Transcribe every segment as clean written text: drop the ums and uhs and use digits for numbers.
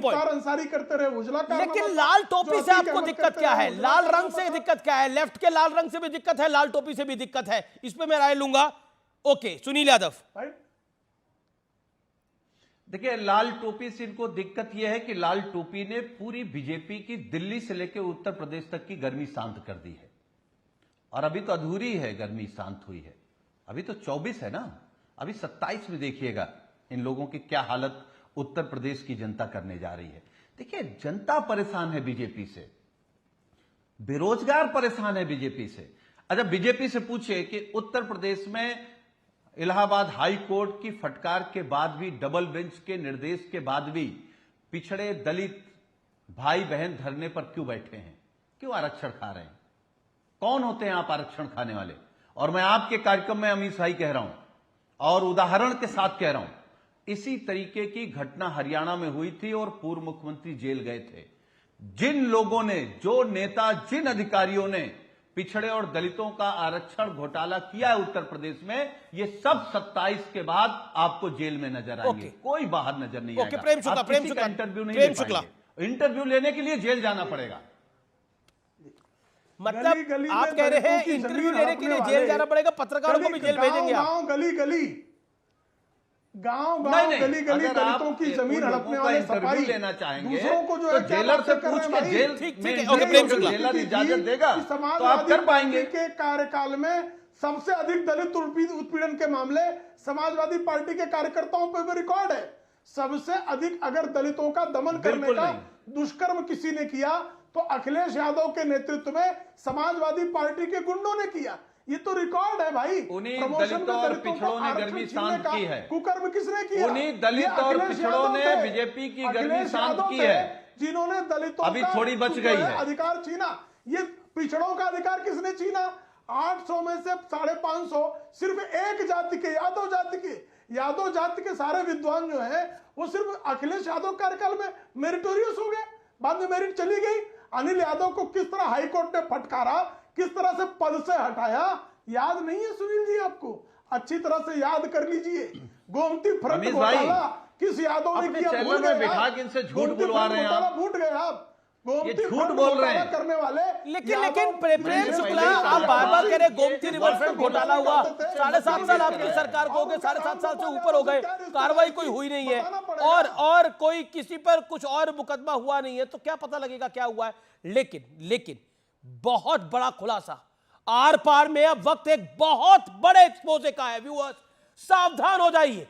मुख्तार अंसारी करते रहे, उजला कारनामा। लेकिन लाल टोपी से आपको दिक्कत क्या है? लाल रंग से दिक्कत क्या है? लेफ्ट के लाल रंग से भी दिक्कत है, लाल टोपी से भी दिक्कत है, इस पे मैं राय लूंगा। ओके, सुनील यादव। देखिए, लाल टोपी से इनको दिक्कत यह है कि लाल टोपी ने पूरी बीजेपी की दिल्ली से लेकर उत्तर प्रदेश तक की गर्मी शांत कर दी है, और अभी तो अधूरी है, गर्मी शांत हुई है, अभी तो 24 है ना, अभी 27 में देखिएगा इन लोगों की क्या हालत उत्तर प्रदेश की जनता करने जा रही है। देखिए, जनता परेशान है बीजेपी से, बेरोजगार परेशान है बीजेपी से। अच्छा, बीजेपी से पूछे कि उत्तर प्रदेश में इलाहाबाद हाई कोर्ट की फटकार के बाद भी, डबल बेंच के निर्देश के बाद भी पिछड़े दलित भाई बहन धरने पर क्यों बैठे हैं, क्यों आरक्षण खा रहे हैं? कौन होते हैं आप आरक्षण खाने वाले? और मैं आपके कार्यक्रम में अमित शाही कह रहा हूं और उदाहरण के साथ कह रहा हूं, इसी तरीके की घटना हरियाणा में हुई थी और पूर्व मुख्यमंत्री जेल गए थे। जिन लोगों ने, जो नेता, जिन अधिकारियों ने पिछड़े और दलितों का आरक्षण घोटाला किया है उत्तर प्रदेश में, ये सब 27 के बाद आपको जेल में नजर आएंगे, कोई बाहर नजर नहीं आएगा। प्रेम शुक्ला, प्रेम शुक्ला, इंटरव्यू नहीं ले पाएंगे, इंटरव्यू लेने के लिए जेल जाना पड़ेगा। मतलब आप कह रहे हैं इंटरव्यू लेने के लिए जेल जाना पड़ेगा, पत्रकारों को भी जेल भेजेंगे आप? गली गली, गांव गली गली दलितों की जमीन हड़पने वाले सफाई लेना चाहेंगे दूसरों को जो तो है जेलर से पूछ के जेल में जेलर इजाजत देगा तो आप कर पाएंगे। के कार्यकाल में सबसे अधिक दलित उत्पीड़न के मामले समाजवादी पार्टी के कार्यकर्ताओं पर भी रिकॉर्ड है। सबसे अधिक अगर दलितों का दमन करने का दुष्कर्म किसी ने किया तो अखिलेश यादव के नेतृत्व में समाजवादी पार्टी के गुंडों ने किया। ये तो रिकॉर्ड है भाई। उन्हीं दलितों और पिछड़ों ने गर्मी शांत की है। कुकर्म किसने किया? उन्हीं दलित और पिछड़ों ने बीजेपी की गर्मी शांत की है, जिन्होंने दलितों अभी थोड़ी बच गई है अधिकार छीना। ये पिछड़ों का अधिकार किसने छीना? 800 में से 550 सिर्फ एक जाति के, यादव जाति के, यादव जाति के सारे विद्वान जो है वो सिर्फ अखिलेश यादव कार्यकाल में मेरिटोरियस हो गए, बाद में मेरिट चली गई। अनिल यादव को किस तरह हाईकोर्ट ने फटकारा, किस तरह से पद से हटाया, याद नहीं है सुनील जी? आपको अच्छी तरह से याद कर लीजिए। गोमती फ्रंट घोटाला किस यादव ने किया? चैनल में बिठा के इनसे झूठ बुलवा रहे हैं आप, भूल गए आप। ये झूठ बोल रहे हैं करने वाले। लेकिन प्रेम शुक्ला, आप बार बार कह रहे गोमती रिवर फ्रंट घोटाला हुआ, 7.5 साल आपकी सरकार को हो गए, 7.5 साल से ऊपर हो गए, कार्रवाई कोई हुई नहीं है, और कोई किसी पर कुछ और मुकदमा हुआ नहीं है, तो क्या पता लगेगा क्या हुआ है? लेकिन बहुत बड़ा खुलासा आर पार में, अब वक्त एक बहुत बड़े एक्सपोजे का है। व्यूअर्स, सावधान हो जाइए,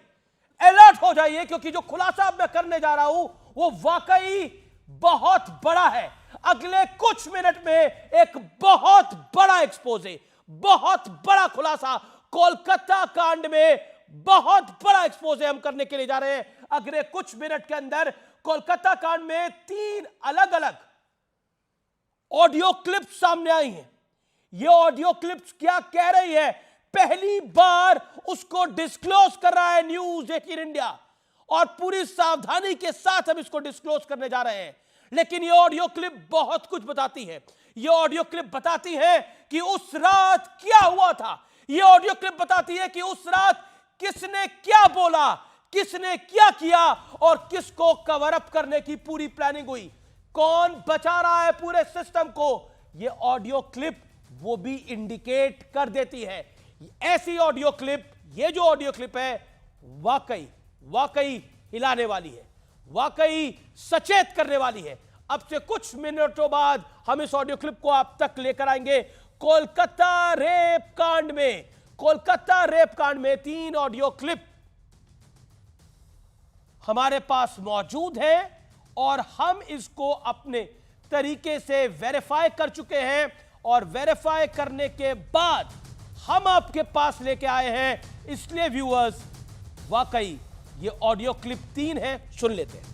अलर्ट हो जाइए, क्योंकि जो खुलासा अब मैं करने जा रहा हूं वो वाकई बहुत बड़ा है। अगले कुछ मिनट में एक बहुत बड़ा एक्सपोजे, बहुत बड़ा खुलासा, कोलकाता कांड में बहुत बड़ा एक्सपोजे हम करने के लिए जा रहे हैं। अगले कुछ मिनट के अंदर कोलकाता कांड में 3 अलग अलग ऑडियो क्लिप्स सामने आई हैं। ये ऑडियो क्लिप्स क्या कह रही है? पहली बार उसको डिस्क्लोज कर रहा है न्यूज 18 इंडिया, और पूरी सावधानी के साथ हम इसको डिस्क्लोज करने जा रहे हैं। लेकिन ये ऑडियो क्लिप बहुत कुछ बताती है। ये ऑडियो क्लिप बताती है कि उस रात क्या हुआ था। ये ऑडियो क्लिप बताती है कि उस रात किसने क्या बोला, किसने क्या किया, और किसको कवर अप करने की पूरी प्लानिंग हुई, कौन बचा रहा है पूरे सिस्टम को। ये ऑडियो क्लिप वो भी इंडिकेट कर देती है। ऐसी ऑडियो क्लिप, ये जो ऑडियो क्लिप है वाकई हिलाने वाली है, वाकई सचेत करने वाली है। अब से कुछ मिनटों बाद हम इस ऑडियो क्लिप को आप तक लेकर आएंगे। कोलकाता रेप कांड में 3 ऑडियो क्लिप हमारे पास मौजूद है, और हम इसको अपने तरीके से वेरीफाई कर चुके हैं, और वेरीफाई करने के बाद हम आपके पास लेके आए हैं। इसलिए व्यूअर्स, वाकई ये ऑडियो क्लिप 3 है, सुन लेते हैं।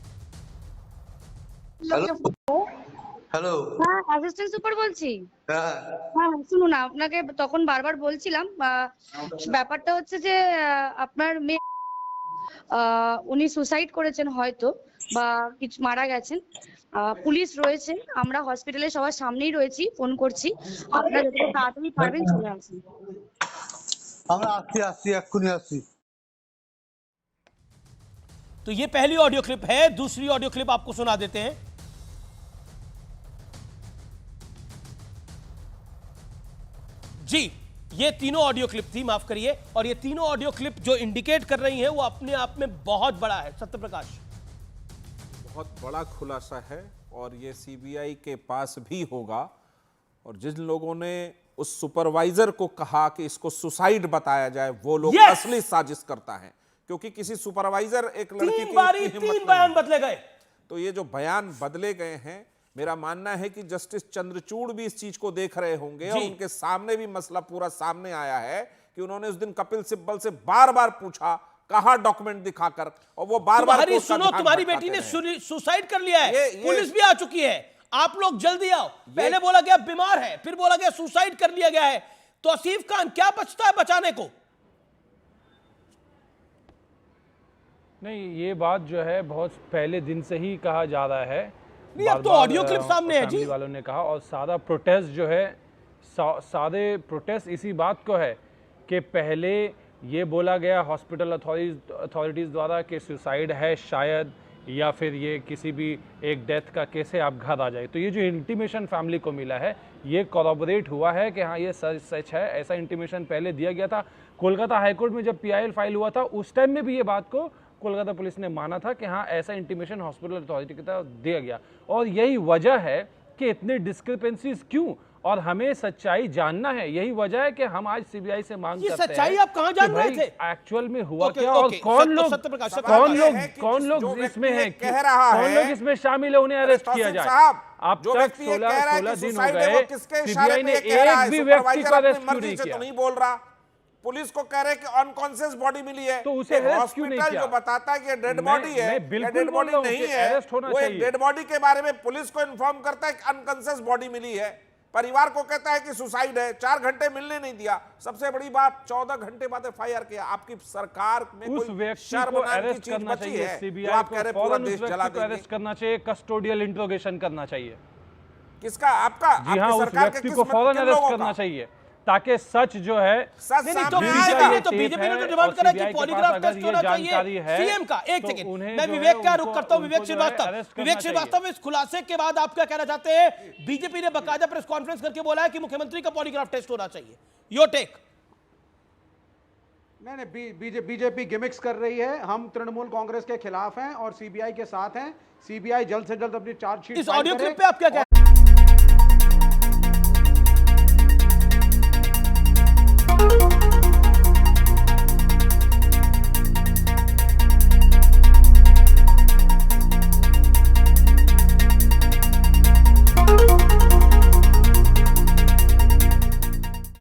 হ্যালো, হ্যাঁ অ্যাসিস্ট্যান্ট সুপার বলছি। হ্যাঁ শুনুন, আপনাকে তখন বারবার বলছিলাম, ব্যাপারটা হচ্ছে যে আপনার মেয়ে উনি সুসাইড করেছেন হয়তো, বা কিছু মারা গেছেন। পুলিশ রয়েছে, আমরা হসপিটালে সবার সামনেই রয়েছি, ফোন করছি, আপনারা যত তাড়াতাড়ি পারবেন চলে আসুন। আমরা আসছি এক্ষুনি আসছি। तो ये पहली ऑडियो क्लिप है, दूसरी ऑडियो क्लिप आपको सुना देते हैं। जी, ये तीनों ऑडियो क्लिप थी, माफ करिए, और ये तीनों ऑडियो क्लिप जो इंडिकेट कर रही है वो अपने आप में बहुत बड़ा है। सत्यप्रकाश, बहुत बड़ा खुलासा है और ये सीबीआई के पास भी होगा। और जिन लोगों ने उस सुपरवाइजर को कहा कि इसको सुसाइड बताया जाए, वो लोग असली साजिश करता है, क्योंकि किसी सुपरवाइजर एक लड़की की तीन बयान बदले गए। तो ये जो बयान बदले गए हैं, मेरा मानना है कि जस्टिस चंद्रचूड़ भी इस चीज को देख रहे होंगे और उनके सामने भी मसला पूरा सामने आया है कि उन्होंने उस दिन कपिल सिब्बल से बार बार पूछा, कहा डॉक्यूमेंट दिखाकर, और वो बार बार सुनो, तुम्हारी बेटी ने सुसाइड कर लिया है, पुलिस भी आ चुकी है, आप लोग जल्दी आओ। पहले बोला गया बीमार है, फिर बोला गया सुसाइड कर लिया गया है। तो आसिफ खान क्या बचता है बचाने को? नहीं, ये बात जो है बहुत पहले दिन से ही कहा जा रहा है। नहीं, अब तो ऑडियो क्लिप सामने है जी। वालों ने कहा, और सारा प्रोटेस्ट जो है, सारे प्रोटेस्ट इसी बात को है कि पहले ये बोला गया हॉस्पिटल अथॉरिटीज द्वारा कि सुसाइड है शायद, या फिर ये किसी भी एक डेथ का केस है, आप घर आ जाए। तो ये जो इंटीमेशन फैमिली को मिला है, ये कॉरबोरेट हुआ है कि हाँ ये सच है। ऐसा इंटीमेशन पहले दिया गया था। कोलकाता हाईकोर्ट में जब PIL फाइल हुआ था, उस टाइम में भी ये बात को कोलकाता पुलिस ने माना था कि हाँ ऐसा इंटीमेशन हॉस्पिटल अथॉरिटी की तरफ दिया गया। और यही वजह है कि इतने डिस्क्रिपेंसीज क्यों, और हमें सच्चाई जानना है। यही वजह है कि हम आज सीबीआई से मांग करते हैं। सच्चाई आप कहां जान रहे थे? एक्चुअल में हुआ क्या, और कौन लोग इसमें हैं, कौन लोग इसमें शामिल है, उन्हें अरेस्ट किया जाए। अब तक 16 दिन हो गए, सीबीआई ने एक भी व्यक्ति को अरेस्ट क्यों नहीं किया? नहीं बोल रहा। पुलिस को कह रहे कि अनकॉन्शियस बॉडी मिली है, तो उसे अरेस्ट क्यों नहीं किया? जो बताता है कि डेड बॉडी है, डेड बॉडी नहीं है, वो एक डेड बॉडी के बारे में पुलिस को इन्फॉर्म करता है कि अनकॉन्शियस बॉडी मिली है, परिवार को कहता है कि सुसाइड है, 4 घंटे मिलने नहीं दिया। सबसे बड़ी बात, 14 घंटे बाद FIR किया। आपकी सरकार में कोई शर्म नाम की चीज बची है? तो आप कह रहे पूरा देश जला देंगे। अरेस्ट करना चाहिए, कस्टोडियल इंट्रोगेशन करना चाहिए। किसका? आपका? जी हाँ, उस व्यक्ति को फौरन अरेस्ट करना चाहिए, ताकि सच जो है तो बीजेपी ने तो डिमांड करा कि पॉलीग्राफ टेस्ट होना चाहिए सीएम का। एक सेकंड, मैं विवेक का रुख करता हूं। विवेक श्रीवास्तव, इस खुलासे के बाद आप क्या कहना चाहते हैं? बीजेपी ने बकायदा प्रेस कॉन्फ्रेंस करके बोला है कि मुख्यमंत्री का पॉलीग्राफ टेस्ट होना चाहिए। Your take? नहीं, बीजेपी गिमिक्स कर रही है। हम तृणमूल कांग्रेस के खिलाफ हैं और सीबीआई के साथ हैं। सीबीआई जल्द से जल्द अपनी चार्जशीट। इस ऑडियो क्लिप पे आप क्या कहते हैं?